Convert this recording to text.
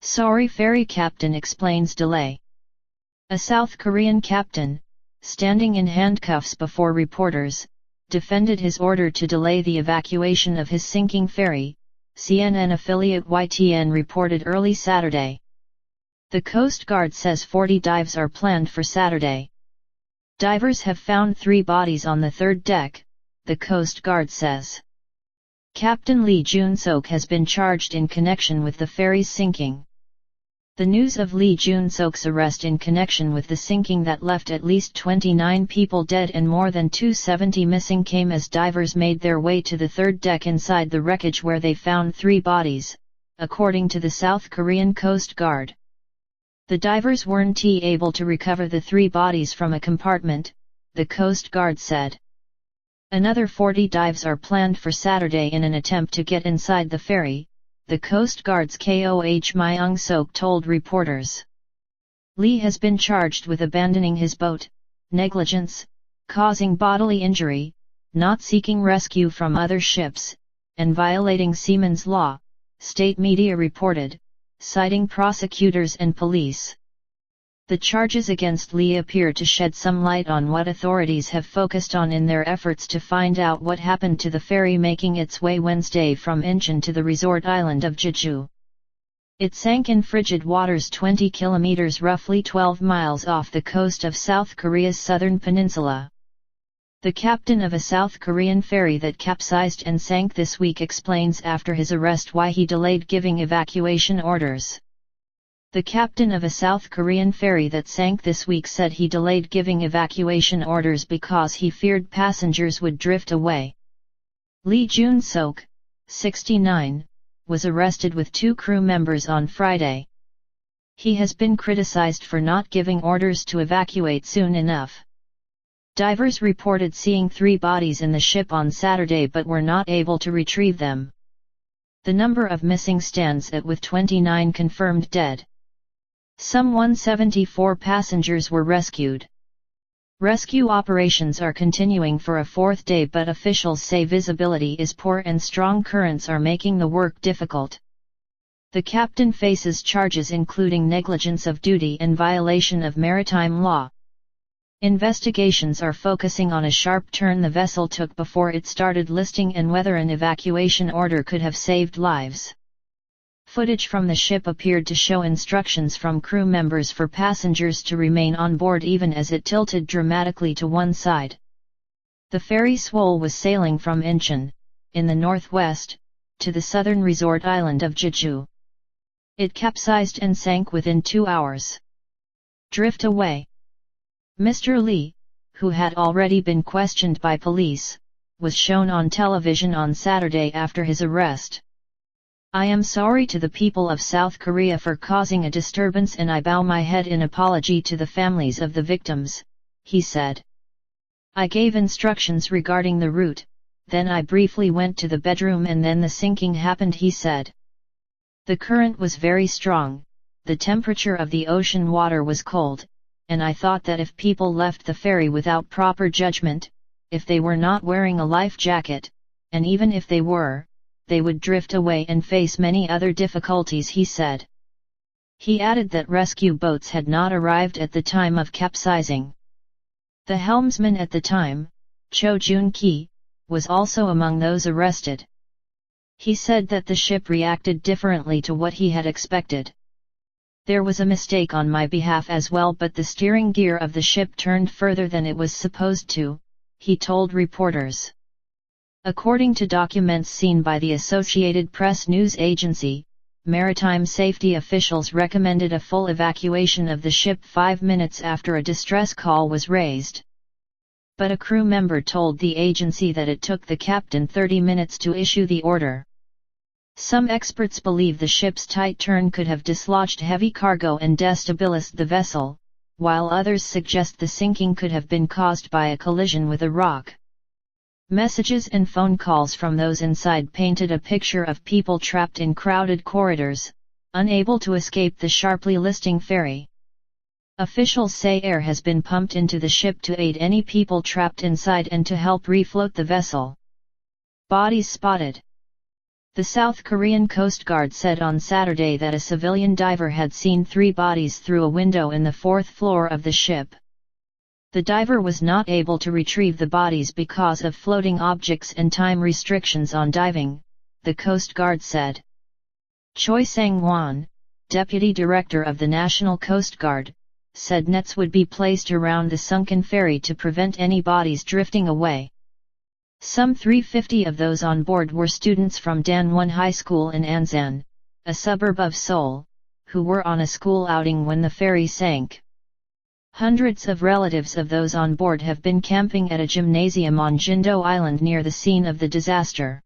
Sorry, ferry captain explains delay. A South Korean captain, standing in handcuffs before reporters, defended his order to delay the evacuation of his sinking ferry, CNN affiliate YTN reported early Saturday. The Coast Guard says 40 dives are planned for Saturday. Divers have found 3 bodies on the third deck, the Coast Guard says. Captain Lee Jun-sok has been charged in connection with the ferry's sinking. The news of Lee Jun-sok's arrest in connection with the sinking that left at least 29 people dead and more than 270 missing came as divers made their way to the third deck inside the wreckage where they found 3 bodies, according to the South Korean Coast Guard. The divers weren't able to recover the 3 bodies from a compartment, the Coast Guard said. Another 40 dives are planned for Saturday in an attempt to get inside the ferry, the Coast Guard's KOH Myung-sok told reporters. Lee has been charged with abandoning his boat, negligence, causing bodily injury, not seeking rescue from other ships, and violating seaman's law, state media reported, citing prosecutors and police. The charges against Lee appear to shed some light on what authorities have focused on in their efforts to find out what happened to the ferry making its way Wednesday from Incheon to the resort island of Jeju. It sank in frigid waters 20 kilometers roughly 12 miles off the coast of South Korea's southern peninsula. The captain of a South Korean ferry that capsized and sank this week explains after his arrest why he delayed giving evacuation orders. The captain of a South Korean ferry that sank this week said he delayed giving evacuation orders because he feared passengers would drift away. Lee Jun-sok, 69, was arrested with 2 crew members on Friday. He has been criticized for not giving orders to evacuate soon enough. Divers reported seeing 3 bodies in the ship on Saturday but were not able to retrieve them. The number of missing stands at with 29 confirmed dead. Some 174 passengers were rescued. Rescue operations are continuing for a 4th day but officials say visibility is poor and strong currents are making the work difficult. The captain faces charges including negligence of duty and violation of maritime law. Investigations are focusing on a sharp turn the vessel took before it started listing and whether an evacuation order could have saved lives. Footage from the ship appeared to show instructions from crew members for passengers to remain on board even as it tilted dramatically to one side. The ferry Swole was sailing from Incheon, in the northwest, to the southern resort island of Jeju. It capsized and sank within 2 hours. Drift away. Mr. Lee, who had already been questioned by police, was shown on television on Saturday after his arrest. I am sorry to the people of South Korea for causing a disturbance and I bow my head in apology to the families of the victims, he said. I gave instructions regarding the route, then I briefly went to the bedroom and then the sinking happened, he said. The current was very strong, the temperature of the ocean water was cold, and I thought that if people left the ferry without proper judgment, if they were not wearing a life jacket, and even if they were, they would drift away and face many other difficulties, he said. He added that rescue boats had not arrived at the time of capsizing. The helmsman at the time, Cho Jun-ki, was also among those arrested. He said that the ship reacted differently to what he had expected. There was a mistake on my behalf as well, but the steering gear of the ship turned further than it was supposed to, he told reporters. According to documents seen by the Associated Press news agency, maritime safety officials recommended a full evacuation of the ship 5 minutes after a distress call was raised. But a crew member told the agency that it took the captain 30 minutes to issue the order. Some experts believe the ship's tight turn could have dislodged heavy cargo and destabilized the vessel, while others suggest the sinking could have been caused by a collision with a rock. Messages and phone calls from those inside painted a picture of people trapped in crowded corridors, unable to escape the sharply listing ferry. Officials say air has been pumped into the ship to aid any people trapped inside and to help refloat the vessel. Bodies spotted. The South Korean Coast Guard said on Saturday that a civilian diver had seen 3 bodies through a window in the 4th floor of the ship. The diver was not able to retrieve the bodies because of floating objects and time restrictions on diving, the Coast Guard said. Choi Sang-won, deputy director of the National Coast Guard, said nets would be placed around the sunken ferry to prevent any bodies drifting away. Some 350 of those on board were students from Danwon High School in Ansan, a suburb of Seoul, who were on a school outing when the ferry sank. Hundreds of relatives of those on board have been camping at a gymnasium on Jindo Island near the scene of the disaster.